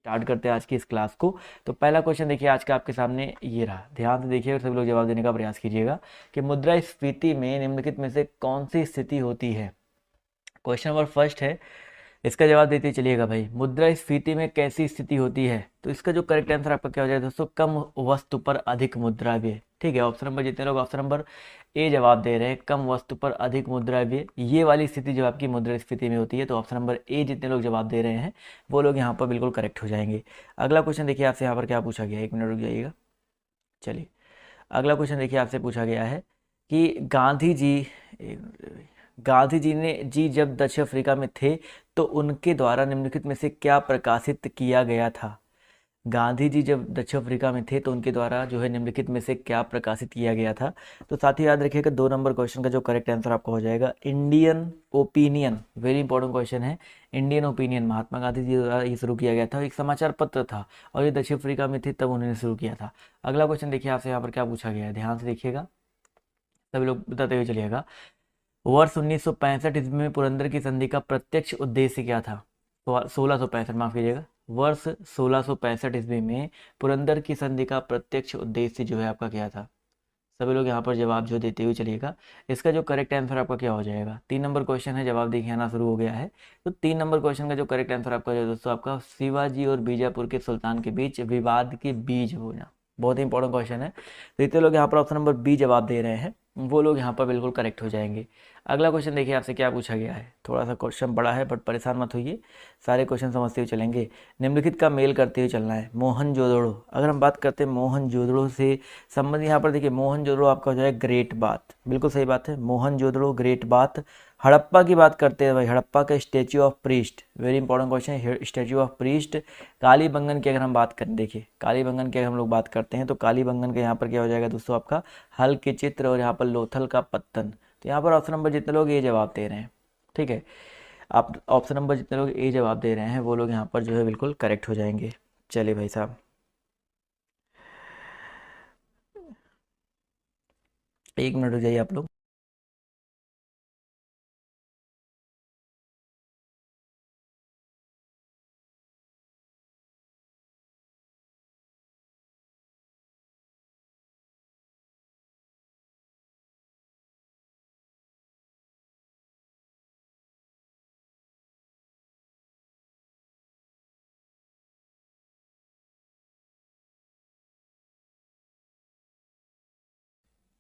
Start करते हैं आज की इस क्लास को। तो पहला क्वेश्चन देखिए आज का आपके सामने ये रहा, ध्यान से देखिए और सभी लोग जवाब देने का प्रयास कीजिएगा कि मुद्रास्फीति में निम्नलिखित में से कौन सी स्थिति होती है। क्वेश्चन नंबर फर्स्ट है, इसका जवाब देते चलिएगा भाई, मुद्रास्फीति में कैसी स्थिति होती है। तो इसका जो करेक्ट आंसर आपका क्या हो जाएगा दोस्तों, कम वस्तु पर अधिक मुद्रा व्यय। ठीक है, ऑप्शन नंबर जितने लोग ऑप्शन नंबर ए जवाब दे रहे हैं, कम वस्तु पर अधिक मुद्रा व्यय, ये वाली स्थिति जो आपकी मुद्रास्फीति में होती है, तो ऑप्शन नंबर ए जितने लोग जवाब दे रहे हैं वो लोग यहाँ पर बिल्कुल करेक्ट हो जाएंगे। अगला क्वेश्चन देखिए आपसे यहाँ पर क्या पूछा गया है, एक मिनट रुक जाइएगा। चलिए अगला क्वेश्चन देखिए आपसे पूछा गया है कि गांधी जी ने जब दक्षिण अफ्रीका में थे तो उनके द्वारा निम्नलिखित में से क्या प्रकाशित किया गया था। गांधी जी जब दक्षिण अफ्रीका में थे तो उनके द्वारा जो है निम्नलिखित में से क्या प्रकाशित किया गया था। तो साथ ही याद रखिएगा 2 नंबर क्वेश्चन का जो करेक्ट आंसर आपका हो जाएगा Indian opinion, very important question है। इंडियन ओपिनियन महात्मा गांधी जी द्वारा ये शुरू किया गया था, एक समाचार पत्र था और ये दक्षिण अफ्रीका में थे तब उन्होंने शुरू किया था। अगला क्वेश्चन देखिए आपसे यहाँ पर क्या पूछा गया है, ध्यान से देखिएगा, सभी लोग बताते हुए चलिएगा। वर्ष 1965 ईस्वी में पुरंदर की संधि का प्रत्यक्ष उद्देश्य क्या था। तो 1665, माफ कीजिएगा, वर्ष 1665 ईस्वी में पुरंदर की संधि का प्रत्यक्ष उद्देश्य जो है आपका क्या था। सभी लोग यहाँ पर जवाब जो देते हुए चलिएगा। इसका जो करेक्ट आंसर आपका क्या हो जाएगा, 3 नंबर क्वेश्चन है, जवाब देखिए आना शुरू हो गया है। तो 3 नंबर क्वेश्चन का जो करेक्ट आंसर आपका जो दोस्तों आपका शिवाजी और बीजापुर के सुल्तान के बीच विवाद के बीज होना, बहुत ही इंपॉर्टेंट क्वेश्चन है। तो इतने लोग यहाँ पर ऑप्शन नंबर बी जवाब दे रहे हैं वो लोग यहाँ पर बिल्कुल करेक्ट हो जाएंगे। अगला क्वेश्चन देखिए आपसे क्या पूछा गया है, थोड़ा सा क्वेश्चन बड़ा है बट परेशान मत होइए, सारे क्वेश्चन समझते हुए चलेंगे। निम्नलिखित का मेल करते हुए चलना है। मोहनजोदड़ो, अगर हम बात करते हैं मोहनजोदड़ो से संबंधित, यहाँ पर देखिए मोहनजोदड़ो आपका हो जाएगा ग्रेट बात, बिल्कुल सही बात है, मोहनजोदड़ो ग्रेट बात। हड़प्पा की बात करते हैं भाई, हड़प्पा का statue of priest, very important question है, स्टैच्यू ऑफ प्रीस्ट। कालीबंगन की अगर हम बात करें, देखिए कालीबंगन की अगर हम लोग बात करते हैं तो कालीबंगन का यहाँ पर क्या हो जाएगा दोस्तों आपका हल के चित्र और यहाँ पर लोथल का पत्तन। तो यहाँ पर ऑप्शन नंबर जितने लोग ये जवाब दे रहे हैं, ठीक है, आप ऑप्शन नंबर जितने लोग ए जवाब दे रहे हैं वो लोग यहाँ पर जो है बिल्कुल करेक्ट हो जाएंगे। चलिए भाई साहब, एक मिनट रुक जाइए आप लोग।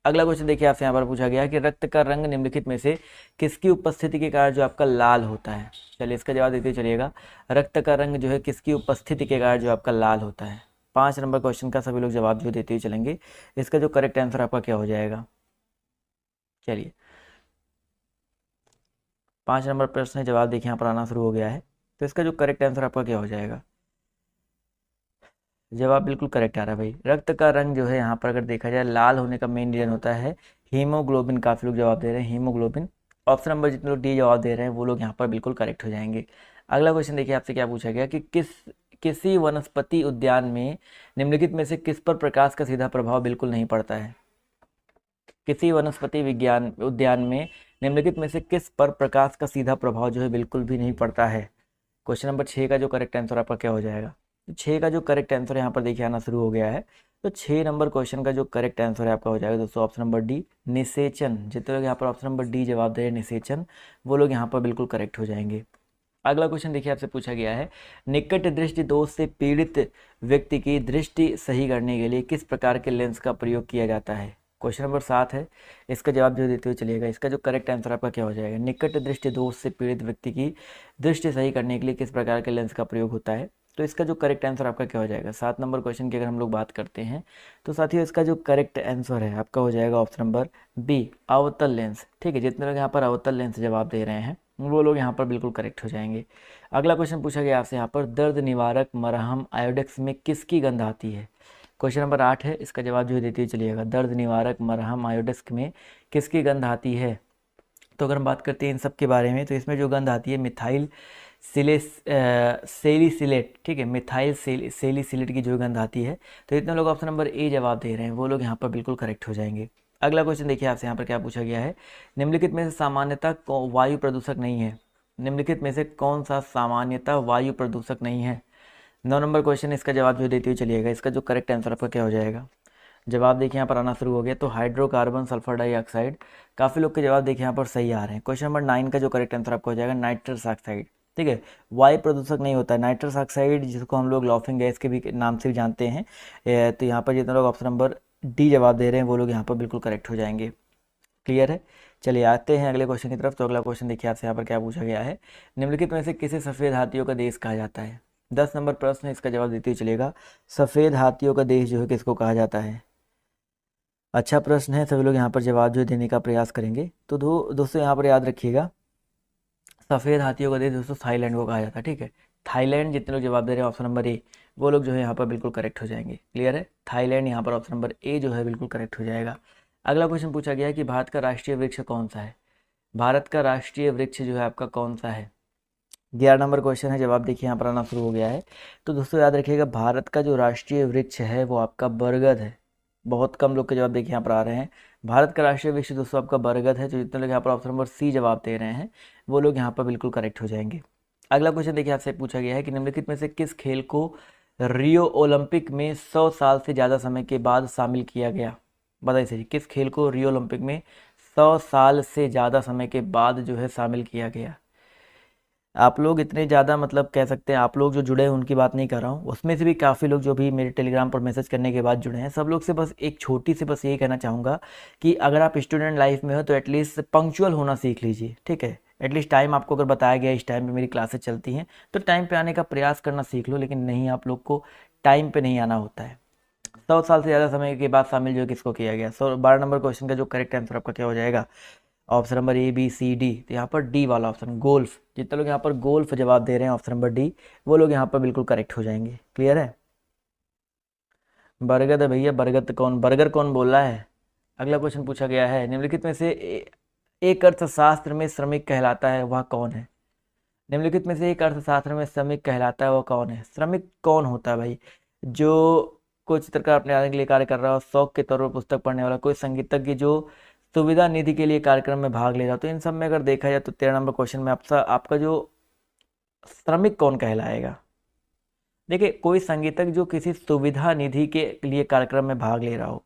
अगला क्वेश्चन देखिए आपसे यहाँ पर पूछा गया है कि रक्त का रंग निम्नलिखित में से किसकी उपस्थिति के कारण जो आपका लाल होता है। चलिए इसका जवाब देते चलिएगा, रक्त का रंग जो है किसकी उपस्थिति के कारण जो आपका लाल होता है। 5 नंबर क्वेश्चन का सभी लोग जवाब जो देते हुए चलेंगे। इसका जो करेक्ट आंसर आपका क्या हो जाएगा, चलिए 5 नंबर प्रश्न जवाब देखिए यहाँ पर आना शुरू हो गया है। तो इसका जो करेक्ट आंसर आपका क्या हो जाएगा, जवाब बिल्कुल करेक्ट आ रहा है भाई। रक्त का रंग जो है यहाँ पर अगर देखा जाए लाल होने का मेन रीजन होता है हीमोग्लोबिन, काफ़ी लोग जवाब दे रहे हैं हीमोग्लोबिन। ऑप्शन नंबर जितने लोग डी जवाब दे रहे हैं वो लोग यहाँ पर बिल्कुल करेक्ट हो जाएंगे। अगला क्वेश्चन देखिए आपसे क्या पूछा गया कि किसी वनस्पति उद्यान में निम्नलिखित में से किस पर प्रकाश का सीधा प्रभाव बिल्कुल नहीं पड़ता है। किसी वनस्पति विज्ञान उद्यान में निम्नलिखित में से किस पर प्रकाश का सीधा प्रभाव जो है बिल्कुल भी नहीं पड़ता है। क्वेश्चन नंबर 6 का जो करेक्ट आंसर आपका क्या हो जाएगा, 6 का जो करेक्ट आंसर यहाँ पर देखिए आना शुरू हो गया है। तो 6 नंबर क्वेश्चन का जो करेक्ट आंसर है आपका हो जाएगा दोस्तों ऑप्शन नंबर डी निषेचन। जितने लोग यहाँ पर ऑप्शन नंबर डी जवाब दे रहे हैं निषेचन, वो लोग यहाँ पर बिल्कुल करेक्ट हो जाएंगे। अगला क्वेश्चन देखिए आपसे पूछा गया है, निकट दृष्टि दोष से पीड़ित व्यक्ति की दृष्टि सही करने के लिए किस प्रकार के लेंस का प्रयोग किया जाता है। क्वेश्चन नंबर 7 है, इसका जवाब जो देते हुए चलिएगा। इसका जो करेक्ट आंसर आपका क्या हो जाएगा, निकट दृष्टि दोष से पीड़ित व्यक्ति की दृष्टि सही करने के लिए किस प्रकार के लेंस का प्रयोग होता है। तो इसका जो करेक्ट आंसर आपका क्या हो जाएगा, 7 नंबर क्वेश्चन की अगर हम लोग बात करते हैं तो साथियों इसका जो करेक्ट आंसर है आपका हो जाएगा ऑप्शन नंबर बी अवतल लेंस। ठीक है, जितने लोग यहाँ पर अवतल लेंस जवाब दे रहे हैं वो लोग यहाँ पर बिल्कुल करेक्ट हो जाएंगे। अगला क्वेश्चन पूछा गया आपसे यहाँ पर, दर्द निवारक मरहम आयोडेक्स में किसकी गंध आती है। क्वेश्चन नंबर 8 है, इसका जवाब जो देते हुए चलिएगा, दर्द निवारक मरहम आयोडेक्स में किसकी गंध आती है। तो अगर हम बात करते हैं इन सब के बारे में तो इसमें जो गंध आती है मिथाइल सेलिसिलेट, ठीक है, मिथाइल सेलिसिलेट की जो गंध आती है। तो इतने लोग ऑप्शन नंबर ए जवाब दे रहे हैं वो लोग यहाँ पर बिल्कुल करेक्ट हो जाएंगे। अगला क्वेश्चन देखिए आपसे यहाँ पर क्या पूछा गया है, निम्नलिखित में से सामान्यतः वायु प्रदूषक नहीं है। निम्नलिखित में से कौन सा सामान्यतः वायु प्रदूषक नहीं है। 9 नंबर क्वेश्चन, इसका जवाब जो देते हुए चलिएगा, इसका जो करेक्ट आंसर आपका क्या हो जाएगा। जवाब देखिए यहाँ पर आना शुरू हो गया। तो हाइड्रोकार्बन सल्फर डाइऑक्साइड, काफ़ी लोग के जवाब देखिए यहाँ पर सही आ रहे हैं। क्वेश्चन नंबर 9 का जो करेक्ट आंसर आपका हो जाएगा नाइट्रस ऑक्साइड। ठीक है, वायु प्रदूषक नहीं होता है नाइट्रस ऑक्साइड, जिसको हम लोग लॉफिंग गैस के भी नाम से भी जानते हैं। तो यहाँ पर जितने लोग ऑप्शन नंबर डी जवाब दे रहे हैं वो लोग यहाँ पर बिल्कुल करेक्ट हो जाएंगे। क्लियर है। चलिए आते हैं अगले क्वेश्चन की तरफ। तो अगला क्वेश्चन देखिए आपसे यहाँ पर क्या पूछा गया है, निम्नलिखित में से किसे सफ़ेद हाथियों का देश कहा जाता है। 10 नंबर प्रश्न है, इसका जवाब देते हुए चलेगा। सफ़ेद हाथियों का देश जो है किसको कहा जाता है। अच्छा प्रश्न है, सभी लोग यहाँ पर जवाब जो देने का प्रयास करेंगे। तो दोस्तों यहाँ पर याद रखिएगा, सफ़ेद हाथियों का देश दोस्तों थाईलैंड को कहा जाता है। ठीक है, थाईलैंड, जितने लोग जवाब दे रहे हैं ऑप्शन नंबर ए, वो लोग जो है यहाँ पर बिल्कुल करेक्ट हो जाएंगे। क्लियर है, थाईलैंड यहाँ पर ऑप्शन नंबर ए जो है बिल्कुल करेक्ट हो जाएगा। अगला क्वेश्चन पूछा गया है कि भारत का राष्ट्रीय वृक्ष कौन सा है। भारत का राष्ट्रीय वृक्ष जो है आपका कौन सा है। 11 नंबर क्वेश्चन है, जवाब देखिए यहाँ पर आना शुरू हो गया है। तो दोस्तों याद रखिएगा, भारत का जो राष्ट्रीय वृक्ष है वो आपका बरगद है। बहुत कम लोग के जवाब देखिए यहाँ पर आ रहे हैं। भारत का राष्ट्रीय वृक्ष दोस्तों आपका बरगद है। तो जितने लोग यहाँ पर ऑप्शन नंबर सी जवाब दे रहे हैं वो लोग यहाँ पर बिल्कुल करेक्ट हो जाएंगे। अगला क्वेश्चन देखिए आपसे पूछा गया है कि निम्नलिखित में से किस खेल को रियो ओलंपिक में 100 साल से ज़्यादा समय के बाद शामिल किया गया। बताइए सही, किस खेल को रियो ओलंपिक में 100 साल से ज़्यादा समय के बाद जो है शामिल किया गया। आप लोग इतने ज़्यादा मतलब कह सकते हैं, आप लोग जो जुड़े हैं उनकी बात नहीं कर रहा हूँ, उसमें से भी काफ़ी लोग जो भी मेरे टेलीग्राम पर मैसेज करने के बाद जुड़े हैं, सब लोग से बस एक छोटी सी बस यही कहना चाहूँगा कि अगर आप स्टूडेंट लाइफ में हो तो एटलीस्ट पंक्चुअल होना सीख लीजिए। ठीक है, एटलीस्ट टाइम आपको अगर बताया गया इस टाइम पे मेरी क्लासेस चलती हैं तो टाइम पे आने का प्रयास करना सीख लो, लेकिन नहीं, आप लोग को टाइम पे नहीं आना होता है। 100 साल से ज़्यादा समय के बाद शामिल जो है किसको किया गया। 12 नंबर क्वेश्चन का जो करेक्ट आंसर आपका क्या हो जाएगा, option number A B C D. तो यहाँ पर डी वाला ऑप्शन गोल्फ, जितने लोग यहाँ पर गोल्फ जवाब दे रहे हैं ऑप्शन नंबर डी, वो लोग यहाँ पर बिल्कुल करेक्ट हो जाएंगे। क्लियर है, बरगद है भैया, बरगद कौन, बर्गर कौन बोल रहा है। अगला क्वेश्चन पूछा गया है, निम्नलिखित में से एक अर्थशास्त्र में श्रमिक कहलाता है वह कौन है। निम्नलिखित में से एक अर्थशास्त्र में श्रमिक कहलाता है वह कौन है। श्रमिक कौन होता है भाई, जो कोई चित्रकार अपने आने के लिए कार्य कर रहा हो, शौक के तौर पर पुस्तक पढ़ने वाला, कोई संगीतज्ञ जो सुविधा निधि के लिए कार्यक्रम में भाग ले रहा हो। तो इन सब में अगर देखा जाए तो 13 नंबर क्वेश्चन में आपका जो श्रमिक कौन कहलाएगा। देखिए, कोई संगीतज्ञ जो किसी सुविधा निधि के लिए कार्यक्रम में भाग ले रहा हो।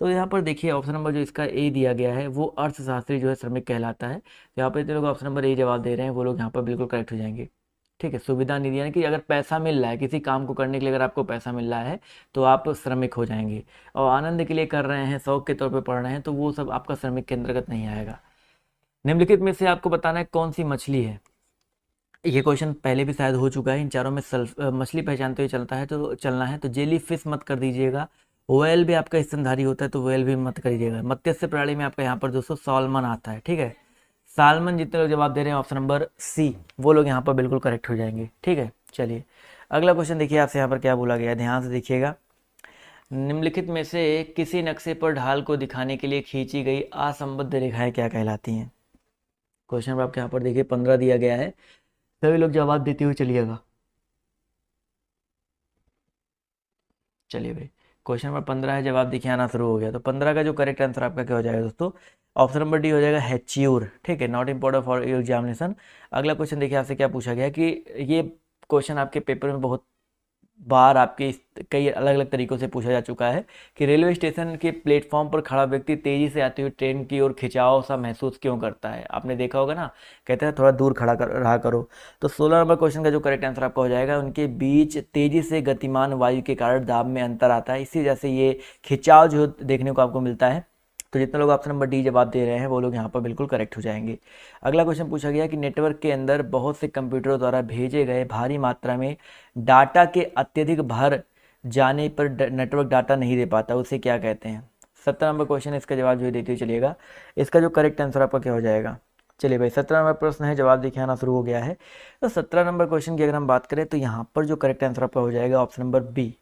तो यहाँ पर देखिए ऑप्शन नंबर जो इसका ए दिया गया है वो अर्थशास्त्री जो है श्रमिक कहलाता है। तो यहाँ पर जो लोग ऑप्शन नंबर ए जवाब दे रहे हैं वो लोग यहाँ पर बिल्कुल करेक्ट हो जाएंगे। ठीक है, सुविधा निधि यानी कि अगर पैसा मिल रहा है किसी काम को करने के लिए, अगर आपको पैसा मिल रहा है तो आप श्रमिक हो जाएंगे। और आनंद के लिए कर रहे हैं, शौक के तौर पे पढ़ रहे हैं, तो वो सब आपका श्रमिक के अंतर्गत नहीं आएगा। निम्नलिखित में से आपको बताना है कौन सी मछली है। ये क्वेश्चन पहले भी शायद हो चुका है। इन चारों में मछली पहचानते हुए चलना है तो जेली फिश मत कर दीजिएगा। व्हेल भी आपका स्तनधारी होता है तो व्हेल भी मत करिएगा। मत्स्य प्राणी में आपका यहाँ पर दोस्तों सॉल्मन आता है। ठीक है, सालमन, जितने लोग जवाब दे रहे हैं ऑप्शन नंबर सी, वो लोग यहाँ पर बिल्कुल करेक्ट हो जाएंगे। ठीक है, चलिए अगला क्वेश्चन देखिए आपसे यहाँ पर क्या बोला गया है, ध्यान से देखिएगा। निम्नलिखित में से किसी नक्शे पर ढाल को दिखाने के लिए खींची गई असंबद्ध रेखाएं क्या कहलाती हैं। क्वेश्चन नंबर आपके यहाँ पर देखिए 15 दिया गया है, सभी लोग जवाब देते हुए चलिएगा। चलिए भाई, क्वेश्चन नंबर 15 है, जवाब देखिए आना शुरू हो गया। तो 15 का जो करेक्ट आंसर आपका क्या हो जाएगा दोस्तों, ऑप्शन नंबर डी हो जाएगा हैच्योर। ठीक है, not important for your examination. अगला क्वेश्चन देखिए आपसे क्या पूछा गया कि ये क्वेश्चन आपके पेपर में बहुत बार आपके कई अलग अलग तरीकों से पूछा जा चुका है कि रेलवे स्टेशन के प्लेटफॉर्म पर खड़ा व्यक्ति तेजी से आती हुई ट्रेन की ओर खिंचाव सा महसूस क्यों करता है। आपने देखा होगा ना, कहते हैं थोड़ा दूर खड़ा रहा करो। तो 16 नंबर क्वेश्चन का जो करेक्ट आंसर आपका हो जाएगा, उनके बीच तेजी से गतिमान वायु के कारण दाब में अंतर आता है, इसी वजह से ये खिंचाव जो देखने को आपको मिलता है। तो जितने लोग ऑप्शन नंबर डी जवाब दे रहे हैं वो लोग यहाँ पर बिल्कुल करेक्ट हो जाएंगे। अगला क्वेश्चन पूछा गया कि नेटवर्क के अंदर बहुत से कंप्यूटरों द्वारा भेजे गए भारी मात्रा में डाटा के अत्यधिक भर जाने पर नेटवर्क डाटा नहीं दे पाता, उसे क्या कहते हैं। 17 नंबर क्वेश्चन, इसका जवाब जो देते हुए चलिएगा। इसका जो करेक्ट आंसर आपका क्या हो जाएगा। चलिए भाई, 17 नंबर प्रश्न है, जवाब देखिए आना शुरू हो गया है। तो 17 नंबर क्वेश्चन की अगर हम बात करें तो यहाँ पर जो करेक्ट आंसर आपका हो जाएगा ऑप्शन नंबर बी,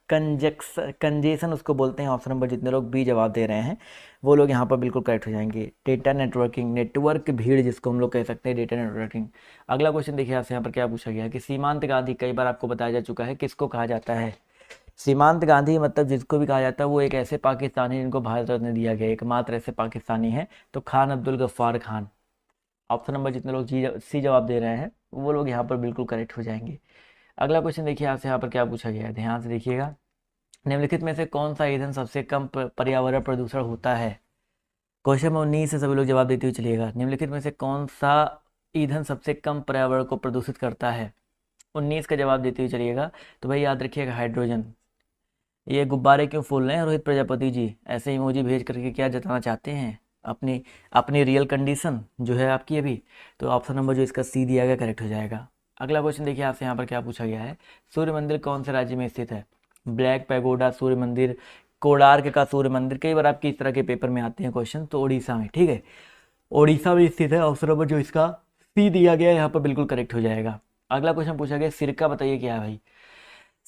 कंजेशन उसको बोलते हैं। ऑप्शन नंबर जितने लोग बी जवाब दे रहे हैं वो लोग यहाँ पर बिल्कुल करेक्ट हो जाएंगे। डेटा नेटवर्किंग, नेटवर्क भीड़ जिसको हम लोग कह सकते हैं, डेटा नेटवर्किंग। अगला क्वेश्चन देखिए आपसे यहाँ पर क्या पूछा गया कि सीमांत गांधी, कई बार आपको बताया जा चुका है, किसको कहा जाता है। सीमांत गांधी मतलब जिसको भी कहा जाता है वो एक ऐसे पाकिस्तानी जिनको भारत रत्न दिया गया, एकमात्र ऐसे पाकिस्तानी है, तो खान अब्दुल गफ्फार खान। ऑप्शन नंबर जितने लोग सी जवाब दे रहे हैं वो लोग यहाँ पर बिल्कुल करेक्ट हो जाएंगे। अगला क्वेश्चन देखिए आपसे यहाँ पर क्या पूछा गया है, ध्यान से देखिएगा। निम्नलिखित में से कौन सा ईंधन सबसे कम पर्यावरण प्रदूषण होता है? क्वेश्चन नंबर 19 से सभी लोग जवाब देते हुए चलिएगा। निम्नलिखित में से कौन सा ईंधन सबसे कम पर्यावरण को प्रदूषित करता है? 19 का जवाब देते हुए चलिएगा। तो भाई याद रखिएगा हाइड्रोजन। ये गुब्बारे क्यों फूल रहे हैं रोहित प्रजापति जी? ऐसे इमोजी भेज करके क्या जताना चाहते हैं? अपनी अपनी रियल कंडीशन जो है आपकी अभी। तो ऑप्शन नंबर जो इसका सी दिया गया करेक्ट हो जाएगा। अगला क्वेश्चन देखिए आपसे यहाँ पर क्या पूछा गया है। सूर्य मंदिर कौन से राज्य में स्थित है? ब्लैक पैगोडा सूर्य मंदिर, कोणार्क का सूर्य मंदिर, कई बार आपके इस तरह के पेपर में आते हैं क्वेश्चन। तो उड़ीसा में, ठीक है, उड़ीसा में स्थित है। ऑप्शन नंबर जो इसका सी दिया गया है यहाँ पर बिल्कुल करेक्ट हो जाएगा। अगला क्वेश्चन पूछा गया सिरका, बताइए क्या है भाई?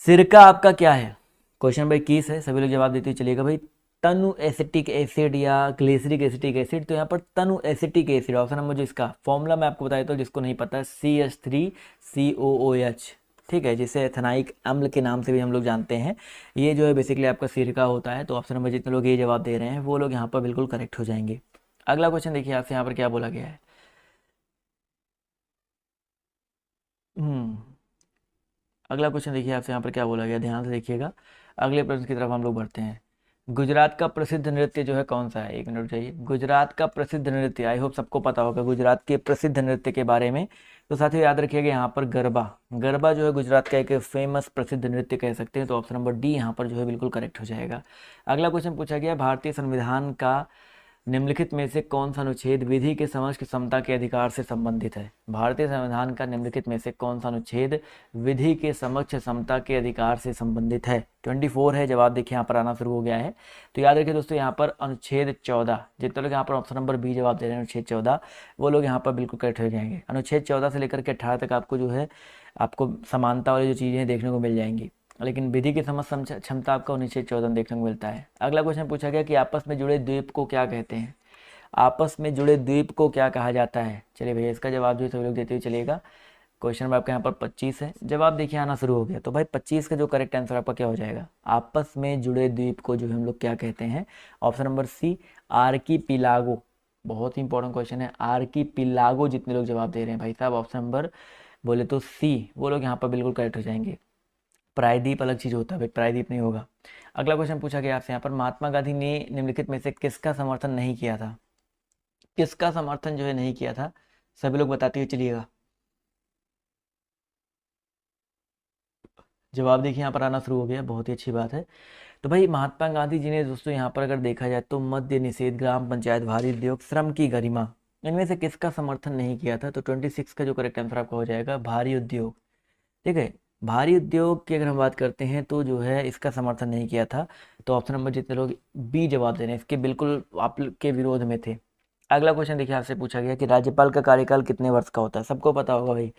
सिरका आपका क्या है? क्वेश्चन नंबर 21 है, सभी लोग जवाब देते चलिएगा भाई। तनु एसिटिक एसिड या ग्लिसरिक एसिटिक एसिड, तो यहाँ पर तनु एसिटिक एसिड। ऑप्शन नंबर जो इसका फॉर्मूला मैं आपको बता देता हूँ, जिसको नहीं पता, CH3COOH, ठीक है, जिसे एथेनाइक अम्ल के नाम से भी हम लोग जानते हैं। ये जो है बेसिकली आपका सिरका होता है। तो ऑप्शन नंबर जितने लोग ये जवाब दे रहे हैं वो लोग यहाँ पर बिल्कुल करेक्ट हो जाएंगे। अगला क्वेश्चन देखिए आपसे यहाँ पर क्या बोला गया है। अगला क्वेश्चन देखिए आपसे यहाँ पर क्या बोला गया, ध्यान से देखिएगा। अगले प्रश्न की तरफ हम लोग बढ़ते हैं। गुजरात का प्रसिद्ध नृत्य जो है कौन सा है? एक मिनट चाहिए। गुजरात का प्रसिद्ध नृत्य, आई होप सबको पता होगा गुजरात के प्रसिद्ध नृत्य के बारे में। तो साथियों याद रखिएगा यहाँ पर गरबा, गरबा जो है गुजरात का एक फेमस प्रसिद्ध नृत्य कह सकते हैं। तो ऑप्शन नंबर डी यहाँ पर जो है बिल्कुल करेक्ट हो जाएगा। अगला क्वेश्चन पूछा गया भारतीय संविधान का निम्नलिखित में से कौन सा अनुच्छेद विधि के समक्ष समता के अधिकार से संबंधित है? भारतीय संविधान का निम्नलिखित में से कौन सा अनुच्छेद विधि के समक्ष समता के अधिकार से संबंधित है? 24 है। जवाब देखिए यहाँ पर आना शुरू हो गया है। तो याद रखिए दोस्तों यहाँ पर अनुच्छेद 14, जितने लोग यहाँ पर ऑप्शन नंबर बी जवाब दे रहे हैं अनुच्छेद 14, वो लोग यहाँ पर बिल्कुल करेक्ट हो जाएंगे। अनुच्छेद 14 से लेकर के 18 तक आपको जो है आपको समानता वाली जो चीज़ें देखने को मिल जाएंगी, लेकिन विधि की समझ क्षमता आपको अनुच्छेद 14 देखने को मिलता है। अगला क्वेश्चन पूछा गया कि आपस में जुड़े द्वीप को क्या कहते हैं? आपस में जुड़े द्वीप को क्या कहा जाता है? चलिए भैया इसका जवाब जो है सभी लोग देते हुए चलिएगा। क्वेश्चन नंबर आपके यहाँ पर 25 है। जवाब देखिए आना शुरू हो गया। तो भाई 25 का जो करेक्ट आंसर आपका क्या हो जाएगा? आपस में जुड़े द्वीप को जो हम लोग क्या कहते हैं? Option number C, archipelago. बहुत ही इंपॉर्टेंट क्वेश्चन है, आर्कीपिलागो। जितने लोग जवाब दे रहे हैं भाई साहब ऑप्शन नंबर बोले तो सी, वो लोग यहाँ पर बिल्कुल करेक्ट हो जाएंगे। प्रायद्वीप अलग चीज़ होता है भाई, प्रायद्वीप नहीं होगा। अगला क्वेश्चन पूछा गया आपसे यहाँ पर, महात्मा गांधी ने निम्नलिखित में से किसका समर्थन नहीं किया था? किसका समर्थन जो है नहीं किया था? सभी लोग बताते हुए चलिएगा। जवाब देखिए यहाँ पर आना शुरू हो गया, बहुत ही अच्छी बात है। तो भाई महात्मा गांधी जी ने दोस्तों यहाँ पर अगर देखा जाए तो मद्य निषेध, ग्राम पंचायत, भारी उद्योग, श्रम की गरिमा, इनमें से किसका समर्थन नहीं किया था? तो 26 का जो करेक्ट आंसर आपका हो जाएगा भारी उद्योग, ठीक है। भारी उद्योग की अगर हम बात करते हैं तो जो है इसका समर्थन नहीं किया था। तो ऑप्शन नंबर जितने लोग बी जवाब दे रहे हैं इसके बिल्कुल आपके विरोध में थे। अगला क्वेश्चन देखिए आपसे पूछा गया कि राज्यपाल का कार्यकाल कितने वर्ष का होता है? सबको पता होगा भाई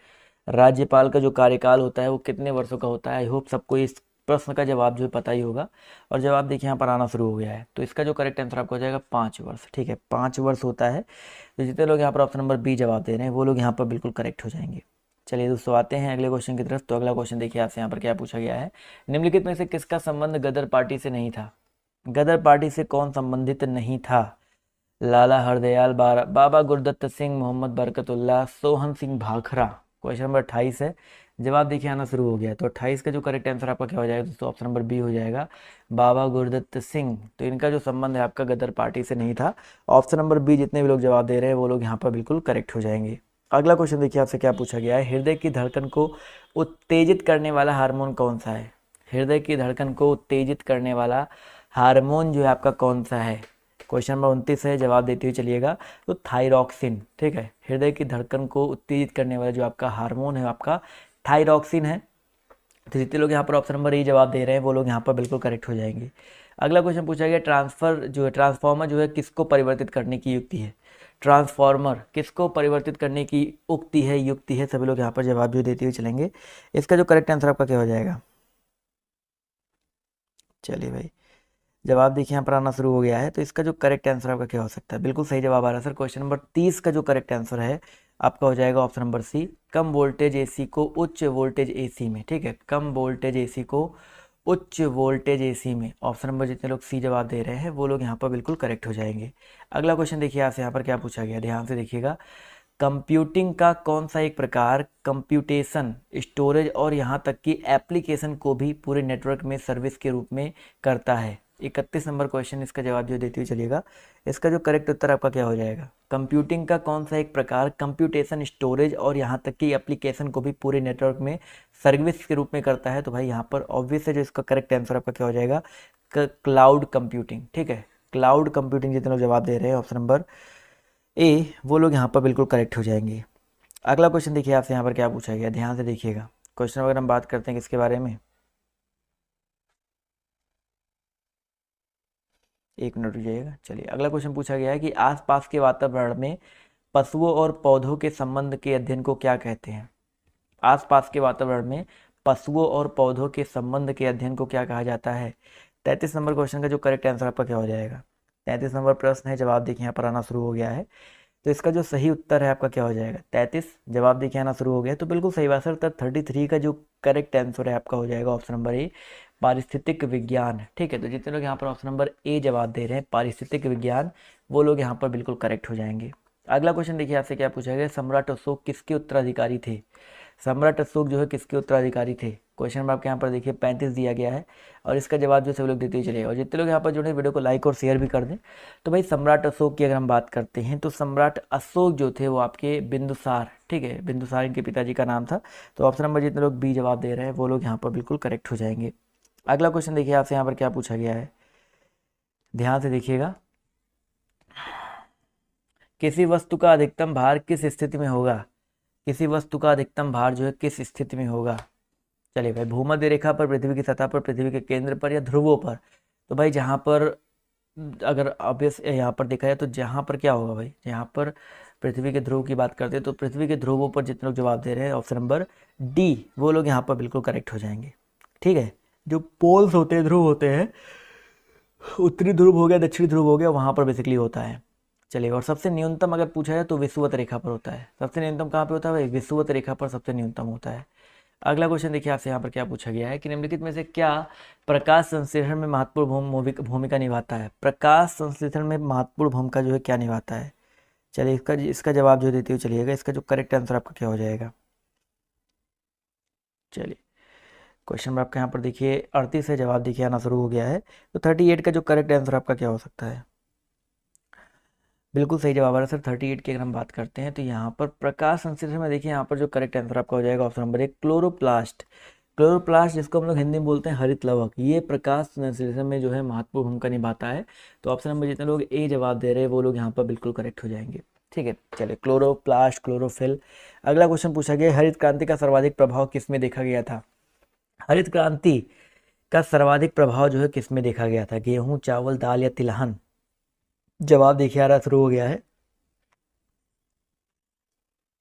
राज्यपाल का जो कार्यकाल होता है वो कितने वर्षों का होता है। आई होप सबको इस प्रश्न का जवाब जो है पता ही होगा। और जवाब देखिए यहाँ पर आना शुरू हो गया है। तो इसका जो करेक्ट आंसर आपको हो जाएगा 5 वर्ष, ठीक है, 5 वर्ष होता है। तो जितने लोग यहाँ पर ऑप्शन नंबर बी जवाब दे रहे हैं वो लोग यहाँ पर बिल्कुल करेक्ट हो जाएंगे। चलिए दोस्तों आते हैं अगले क्वेश्चन की तरफ। तो अगला क्वेश्चन देखिए आपसे यहाँ पर क्या पूछा गया है, निम्नलिखित में से किसका संबंध गदर पार्टी से नहीं था? गदर पार्टी से कौन संबंधित नहीं था? लाला हरदयाल, बाबा गुरदत्त सिंह, मोहम्मद बरकतुल्लाह, सोहन सिंह भाखड़ा। क्वेश्चन नंबर 28 है। जवाब देखिए आना शुरू हो गया। तो 28 का जो करेक्ट आंसर आपका क्या हो जाएगा दोस्तों? ऑप्शन नंबर बी हो जाएगा, बाबा गुरदत्त सिंह। तो इनका जो संबंध है आपका गदर पार्टी से नहीं था। ऑप्शन नंबर बी जितने भी लोग जवाब दे रहे हैं वो लोग यहाँ पर बिल्कुल करेक्ट हो जाएंगे। अगला क्वेश्चन देखिए आपसे क्या पूछा गया है, हृदय की धड़कन को उत्तेजित करने वाला हार्मोन कौन सा है? हृदय की धड़कन को उत्तेजित करने वाला हार्मोन जो है आपका कौन सा है? क्वेश्चन नंबर 29 है। जवाब देते हुए चलिएगा। तो थायरॉक्सिन, ठीक है, हृदय की धड़कन को उत्तेजित करने वाला जो आपका हार्मोन है आपका थायरॉक्सिन है। तो जितने लोग यहाँ पर ऑप्शन नंबर ए जवाब दे रहे हैं वो लोग यहाँ पर बिल्कुल करेक्ट हो जाएंगे। अगला क्वेश्चन पूछा गया ट्रांसफार्मर जो है किसको परिवर्तित करने की युक्ति है? ट्रांसफार्मर किसको परिवर्तित करने की युक्ति है? सभी लोग यहाँ पर जवाब जो देते हुए चलेंगे। इसका जो करेक्ट आंसर आपका क्या हो जाएगा? चलिए भाई जवाब देखिए यहाँ पर आना शुरू हो गया है। तो इसका जो करेक्ट आंसर आपका क्या हो सकता है? बिल्कुल सही जवाब आ रहा है सर। क्वेश्चन नंबर 30 का जो करेक्ट आंसर है आपका हो जाएगा ऑप्शन नंबर सी, कम वोल्टेज एसी को उच्च वोल्टेज एसी में, ठीक है, कम वोल्टेज एसी को उच्च वोल्टेज एसी में। ऑप्शन नंबर जितने लोग सी जवाब दे रहे हैं वो लोग यहाँ पर बिल्कुल करेक्ट हो जाएंगे। अगला क्वेश्चन देखिए आपसे यहाँ पर क्या पूछा गया, ध्यान से देखिएगा। कंप्यूटिंग का कौन सा एक प्रकार कंप्यूटेशन, स्टोरेज और यहाँ तक कि एप्लीकेशन को भी पूरे नेटवर्क में सर्विस के रूप में करता है? 31 नंबर क्वेश्चन, इसका जवाब जो देते हुए चलिएगा। इसका जो करेक्ट उत्तर आपका क्या हो जाएगा? कंप्यूटिंग का कौन सा एक प्रकार कंप्यूटेशन, स्टोरेज और यहाँ तक कि एप्लीकेशन को भी पूरे नेटवर्क में सर्विस के रूप में करता है? तो भाई यहाँ पर ऑब्वियस है, जो इसका करेक्ट आंसर आपका क्या हो जाएगा? Cloud computing. ठीक है, क्लाउड कंप्यूटिंग जितने लोग जवाब दे रहे हैं ऑप्शन नंबर ए, वो लोग यहाँ पर बिल्कुल करेक्ट हो जाएंगे। अगला क्वेश्चन देखिए आपसे यहाँ पर क्या पूछा गया, ध्यान से देखिएगा। क्वेश्चन अगर हम बात करते हैं किसके बारे में, एक मिनट रुक जाइएगा। चलिए, अगला क्वेश्चन पूछा गया है कि आसपास के वातावरण में पशुओं और पौधों के संबंध के अध्ययन को क्या कहते हैं? आसपास के वातावरण में पशुओं और पौधों के संबंध के अध्ययन को क्या कहा जाता है? 33 नंबर क्वेश्चन का जो करेक्ट आंसर आपका क्या हो जाएगा? 33 नंबर प्रश्न है, जवाब देखिए यहाँ पर आना शुरू हो गया है। तो इसका जो सही उत्तर है आपका क्या हो जाएगा? 33 जवाब देखिए आना शुरू हो गया, तो बिल्कुल सही बात सर। 33 का जो करेक्ट आंसर है आपका हो जाएगा ऑप्शन नंबर ए, पारिस्थितिक विज्ञान। ठीक है, तो जितने लोग यहाँ पर ऑप्शन नंबर ए जवाब दे रहे हैं पारिस्थितिक विज्ञान, वो लोग यहाँ पर बिल्कुल करेक्ट हो जाएंगे। अगला क्वेश्चन देखिए आपसे क्या पूछा गया, सम्राट अशोक किसके उत्तराधिकारी थे? सम्राट अशोक जो है किसके उत्तराधिकारी थे? क्वेश्चन नंबर आपके यहाँ पर देखिए 35 दिया गया है, और इसका जवाब जो सभी लोग देते ही चलेगा। और जितने लोग यहाँ पर जुड़े वीडियो को लाइक और शेयर भी कर दें। तो भाई सम्राट अशोक की अगर हम बात करते हैं, तो सम्राट अशोक जो थे वो आपके बिंदुसार, ठीक है, बिंदुसार इनके पिताजी का नाम था। तो ऑप्शन नंबर जितने लोग बी जवाब दे रहे हैं वो लोग यहाँ पर बिल्कुल करेक्ट हो जाएंगे। अगला क्वेश्चन देखिए आपसे यहाँ पर क्या पूछा गया है, ध्यान से देखिएगा। किसी वस्तु का अधिकतम भार किस स्थिति में होगा? किसी वस्तु का अधिकतम भार जो है किस स्थिति में होगा? चलिए भाई, भूमध्य रेखा पर, पृथ्वी की सतह पर, पृथ्वी के केंद्र पर, या ध्रुवों पर? तो भाई जहाँ पर, अगर ऑब्वियस यहाँ पर देखा जाए तो जहाँ पर क्या होगा भाई, यहाँ पर पृथ्वी के ध्रुव की बात करते हैं, तो पृथ्वी के ध्रुवों पर जितने लोग जवाब दे रहे हैं ऑप्शन नंबर डी, वो लोग यहाँ पर बिल्कुल करेक्ट हो जाएंगे। ठीक है, जो पोल्स होते हैं, ध्रुव होते हैं, उत्तरी ध्रुव हो गया, दक्षिणी ध्रुव हो गया, वहाँ पर बेसिकली होता है। चलिए, और सबसे न्यूनतम अगर पूछा जाए तो विषुवत रेखा पर होता है। सबसे न्यूनतम कहाँ पे होता है भाई? विषुवत रेखा पर सबसे न्यूनतम होता है। अगला क्वेश्चन देखिए आपसे यहाँ पर क्या पूछा गया है कि निम्नलिखित में से क्या प्रकाश संश्लेषण में महत्वपूर्ण भूमिका निभाता है? प्रकाश संश्लेषण में महत्वपूर्ण भूमिका जो है क्या निभाता है? चलिए, इसका जवाब जो देते हुए चलिएगा। इसका जो करेक्ट आंसर आपका क्या हो जाएगा? चलिए, क्वेश्चन में आपका यहाँ पर देखिए 38 से जवाब देखिए आना शुरू हो गया है। तो 38 का जो करेक्ट आंसर आपका क्या हो सकता है? बिल्कुल सही जवाब आ रहा है सर। 38 की अगर हम बात करते हैं तो यहाँ पर प्रकाश संश्लेषण में देखिए यहाँ पर जो करेक्ट आंसर आपका हो जाएगा ऑप्शन नंबर एक, क्लोरोप्लास्ट। क्लोरोप्लास्ट जिसको हम लोग हिंदी में बोलते हैं हरित लवक, ये प्रकाश संश्लेषण में जो है महत्वपूर्ण भूमिका निभाता है। तो ऑप्शन नंबर जितने लोग ए जवाब दे रहे हैं वो लोग यहाँ पर बिल्कुल करेक्ट हो जाएंगे। ठीक है, चलिए, क्लोरोप्लास्ट, क्लोरोफिल। अगला क्वेश्चन पूछा गया, हरित क्रांति का सर्वाधिक प्रभाव किसमें देखा गया था? हरित क्रांति का सर्वाधिक प्रभाव जो है किसमें देखा गया था? गेहूं, चावल, दाल या तिलहन? जवाब देखिए आ रहा शुरू हो गया है।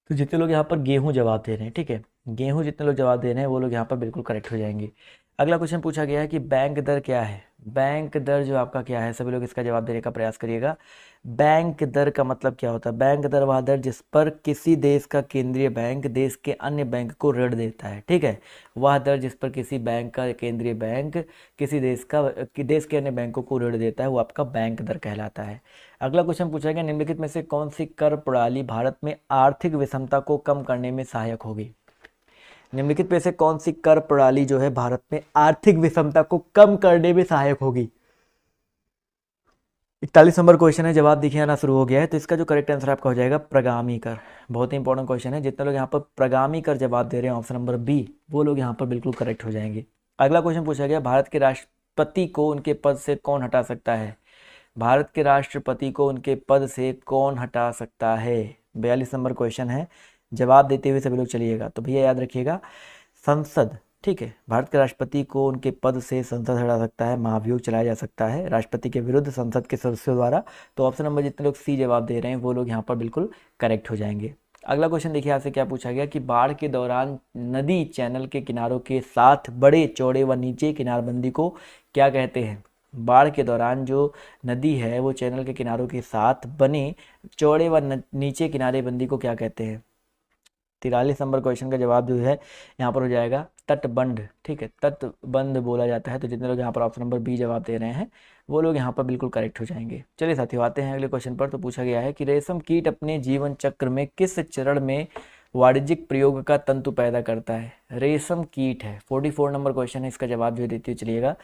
तो जितने लोग यहाँ पर गेहूं जवाब दे रहे हैं, ठीक है, गेहूं जितने लोग जवाब दे रहे हैं वो लोग यहाँ पर बिल्कुल करेक्ट हो जाएंगे। अगला क्वेश्चन पूछा गया है कि बैंक दर क्या है? बैंक दर जो आपका क्या है, सभी लोग इसका जवाब देने का प्रयास करिएगा। बैंक दर का मतलब क्या होता है? बैंक दर वह दर जिस पर किसी देश का केंद्रीय बैंक देश के अन्य बैंक को ऋण देता है। ठीक है, वह दर जिस पर किसी बैंक का केंद्रीय बैंक किसी देश के अन्य बैंकों को ऋण देता है, वो आपका बैंक दर कहलाता है। अगला क्वेश्चन पूछा गया, निम्नलिखित में से कौन सी कर प्रणाली भारत में आर्थिक विषमता को कम करने में सहायक होगी? निम्नलिखित में से कौन सी कर प्रणाली जो है भारत में आर्थिक विषमता को कम करने में सहायक होगी? 41 नंबर क्वेश्चन है, जवाब देखिए आना शुरू हो गया है। तो इसका जो करेक्ट आंसर आपका हो जाएगा प्रगामी कर। बहुत ही इंपॉर्टेंट क्वेश्चन है, जितने लोग यहाँ पर प्रगामी कर जवाब दे रहे हैं ऑप्शन नंबर बी, वो लोग यहाँ पर बिल्कुल करेक्ट हो जाएंगे। अगला क्वेश्चन पूछा गया, भारत के राष्ट्रपति को उनके पद से कौन हटा सकता है? भारत के राष्ट्रपति को उनके पद से कौन हटा सकता है? 42 नंबर क्वेश्चन है, जवाब देते हुए सभी लोग चलिएगा। तो भैया याद रखिएगा, संसद। ठीक है, भारत के राष्ट्रपति को उनके पद से संसद हटा सकता है, महाभियोग चलाया जा सकता है राष्ट्रपति के विरुद्ध संसद के सदस्यों द्वारा। तो ऑप्शन नंबर जितने लोग सी जवाब दे रहे हैं वो लोग यहाँ पर बिल्कुल करेक्ट हो जाएंगे। अगला क्वेश्चन देखिए आपसे क्या पूछा गया कि बाढ़ के दौरान नदी चैनल के किनारों के साथ बड़े, चौड़े व नीचे किनारबंदी को क्या कहते हैं? बाढ़ के दौरान जो नदी है वो चैनल के किनारों के साथ बने चौड़े व नीचे किनारेबंदी को क्या कहते हैं? 43 नंबर क्वेश्चन का जवाब जो है यहाँ पर हो जाएगा तटबंध, ठीक है, तटबंध बोला जाता है। तो जितने लोग यहाँ पर ऑप्शन नंबर बी जवाब दे रहे हैं वो लोग यहाँ पर बिल्कुल करेक्ट हो जाएंगे। चलिए साथियों, आते हैं अगले क्वेश्चन पर। तो पूछा गया है कि रेशम कीट अपने जीवन चक्र में किस चरण में वाणिज्यिक प्रयोग का तंतु पैदा करता है? रेशम कीट है, 44 नंबर क्वेश्चन है, इसका जवाब जो देते हुए चलिएगा।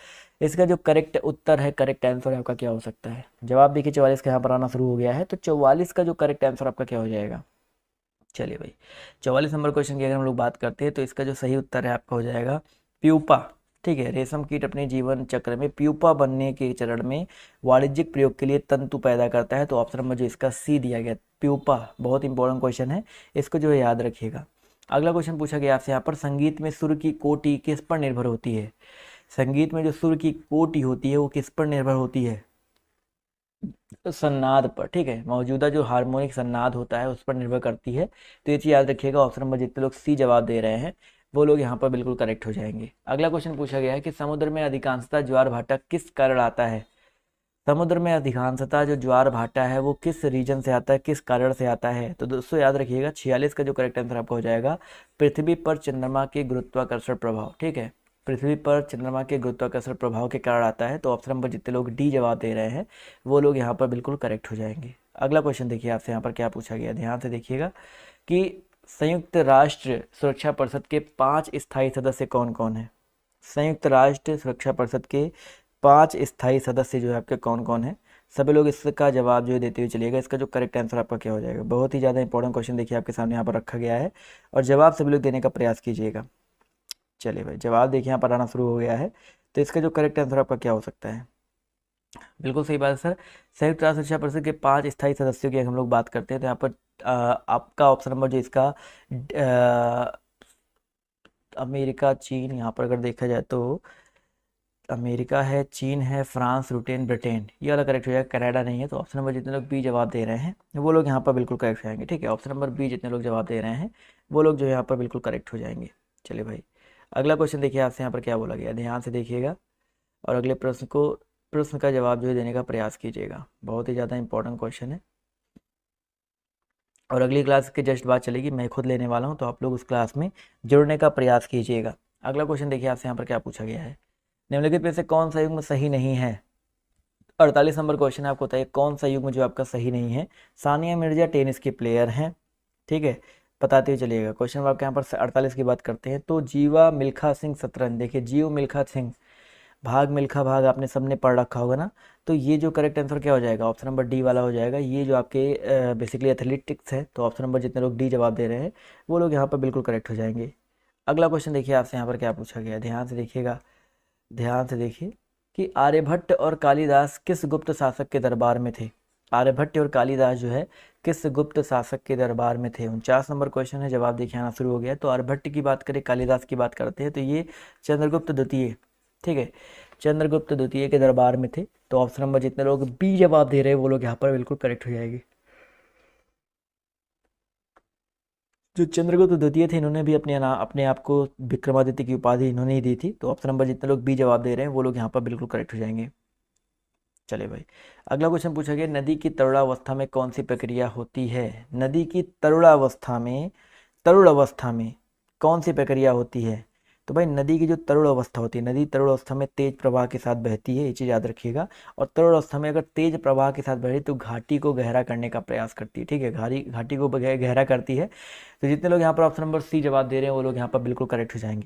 इसका जो करेक्ट उत्तर है, करेक्ट आंसर आपका क्या हो सकता है? जवाब देखिए 44 का यहाँ पर आना शुरू हो गया है। तो 44 का जो करेक्ट आंसर आपका क्या हो जाएगा? चलिए भाई, 44 नंबर क्वेश्चन की अगर हम लोग बात करते हैं तो इसका जो सही उत्तर है आपका हो जाएगा प्यूपा। ठीक है, रेशम कीट अपने जीवन चक्र में प्यूपा बनने के चरण में वाणिज्यिक प्रयोग के लिए तंतु पैदा करता है। तो ऑप्शन नंबर जो इसका सी दिया गया, प्यूपा, बहुत इंपॉर्टेंट क्वेश्चन है, इसको जो है याद रखिएगा। अगला क्वेश्चन पूछा गया आपसे यहाँ पर, संगीत में सुर की कोटि किस पर निर्भर होती है? संगीत में जो सुर की कोटि होती है वो किस पर निर्भर होती है? सन्नाद पर। ठीक है, मौजूदा जो हार्मोनिक सन्नाद होता है उस पर निर्भर करती है। तो ये चीज़ याद रखिएगा। ऑप्शन नंबर जितने लोग सी जवाब दे रहे हैं वो लोग यहाँ पर बिल्कुल करेक्ट हो जाएंगे। अगला क्वेश्चन पूछा गया है कि समुद्र में अधिकांशतः ज्वार भाटा किस कारण आता है? समुद्र में अधिकांशतः जो ज्वार भाटा है वो किस रीजन से आता है, किस कारण से आता है? तो दोस्तों याद रखिएगा 46 का जो करेक्ट आंसर आपका हो जाएगा, पृथ्वी पर चंद्रमा के गुरुत्वाकर्षण प्रभाव। ठीक है, पृथ्वी पर चंद्रमा के गुरुत्वाकर्षण प्रभाव के कारण आता है। तो ऑप्शन नंबर जितने लोग डी जवाब दे रहे हैं वो लोग यहाँ पर बिल्कुल करेक्ट हो जाएंगे। अगला क्वेश्चन देखिए आपसे यहाँ पर क्या पूछा गया, ध्यान से देखिएगा कि संयुक्त राष्ट्र सुरक्षा परिषद के 5 स्थायी सदस्य कौन कौन है? संयुक्त राष्ट्र सुरक्षा परिषद के 5 स्थायी सदस्य जो है आपके कौन कौन है? सभी लोग इसका जवाब जो है देते हुए चलिएगा। इसका जो करेक्ट आंसर आपका क्या हो जाएगा? बहुत ही ज़्यादा इंपॉर्टेंट क्वेश्चन देखिए आपके सामने यहाँ पर रखा गया है और जवाब सभी लोग देने का प्रयास कीजिएगा। चलिए भाई, जवाब देखिए यहाँ पर आना शुरू हो गया है। तो इसका जो करेक्ट आंसर आपका क्या हो सकता है? बिल्कुल सही बात है सर। संयुक्त राष्ट्र सुरक्षा परिषद के 5 स्थायी सदस्यों की हम लोग बात करते हैं तो यहाँ पर आपका ऑप्शन नंबर जो इसका अमेरिका, चीन, यहाँ पर अगर देखा जाए तो अमेरिका है, चीन है, फ्रांस, ब्रिटेन, ब्रिटेन, ये वाला करेक्ट हो जाएगा। कनाडा नहीं है। तो ऑप्शन नंबर जितने लोग बी जवाब दे रहे हैं वो लोग यहाँ पर बिल्कुल करेक्ट हो जाएंगे। ठीक है, ऑप्शन नंबर बी जितने लोग जवाब दे रहे हैं वो लोग जो यहाँ पर बिल्कुल करेक्ट हो जाएंगे। चलिए भाई, अगला क्वेश्चन देखिए आपसे यहाँ पर क्या बोला गया, ध्यान से देखिएगा और अगले प्रश्न का जवाब जो है देने का प्रयास कीजिएगा। बहुत ही ज़्यादा इंपॉर्टेंट क्वेश्चन है और अगली क्लास के जस्ट बाद चलेगी, मैं खुद लेने वाला हूँ, तो आप लोग उस क्लास में जुड़ने का प्रयास कीजिएगा। अगला क्वेश्चन देखिए आपसे यहाँ पर क्या पूछा गया है, निम्नलिखित में से कौन सा युग्म सही नहीं है? 48 नंबर क्वेश्चन है, आपको बताइए कौन सा युग्म जो आपका सही नहीं है? सानिया मिर्जा टेनिस की प्लेयर हैं, ठीक है, बताते हुए चलिएगा। क्वेश्चन नंबर आपके यहाँ पर 48 की बात करते हैं तो जीवा मिल्खा सिंह शतरंज, देखिए जीव मिल्खा सिंह, भाग मिल्खा भाग आपने सबने पढ़ रखा होगा ना। तो ये जो करेक्ट आंसर क्या हो जाएगा? ऑप्शन नंबर डी वाला हो जाएगा। ये जो आपके बेसिकली एथलेटिक्स है, तो ऑप्शन नंबर जितने लोग डी जवाब दे रहे हैं वो लोग यहाँ पर बिल्कुल करेक्ट हो जाएंगे। अगला क्वेश्चन देखिए आपसे यहाँ पर क्या पूछा गया, ध्यान से देखिएगा, ध्यान से देखिए कि आर्यभट्ट और कालिदास किस गुप्त शासक के दरबार में थे? आर्यभट्ट और कालिदास जो है किस गुप्त शासक के दरबार में थे? 49 नंबर क्वेश्चन है, जवाब देखिए आना शुरू हो गया। तो आर्यभट्ट की बात करें, कालिदास की बात करते हैं तो ये चंद्रगुप्त द्वितीय, ठीक है, चंद्रगुप्त द्वितीय के दरबार में थे। तो ऑप्शन नंबर जितने लोग बी जवाब दे रहे हैं वो लोग यहाँ पर बिल्कुल करेक्ट हो जाएंगे। जो चंद्रगुप्त द्वितीय थे इन्होंने भी अपने आप को विक्रमादित्य की उपाधि इन्होंने ही दी थी। तो ऑप्शन नंबर जितने लोग बी जवाब दे रहे हैं वो लोग यहाँ पर बिल्कुल करेक्ट हो जाएंगे। चलिए भाई, अगला क्वेश्चन पूछा गया, नदी की तरुणावस्था में कौन सी प्रक्रिया होती है? नदी की तरुणावस्था में कौन सी प्रक्रिया होती है? तो भाई नदी की जो तरुण अवस्था होती है, नदी तरुण अवस्था में तेज प्रवाह के साथ बहती है, ये चीज़ याद रखिएगा। और तरुण अवस्था में अगर तेज प्रवाह के साथ बह रही तो घाटी को गहरा करने का प्रयास करती है। ठीक है, घाटी को गहरा करती है। तो जितने लोग यहाँ पर ऑप्शन नंबर सी जवाब दे रहे हैं वो लोग यहाँ पर बिल्कुल करेक्ट हो जाएंगे।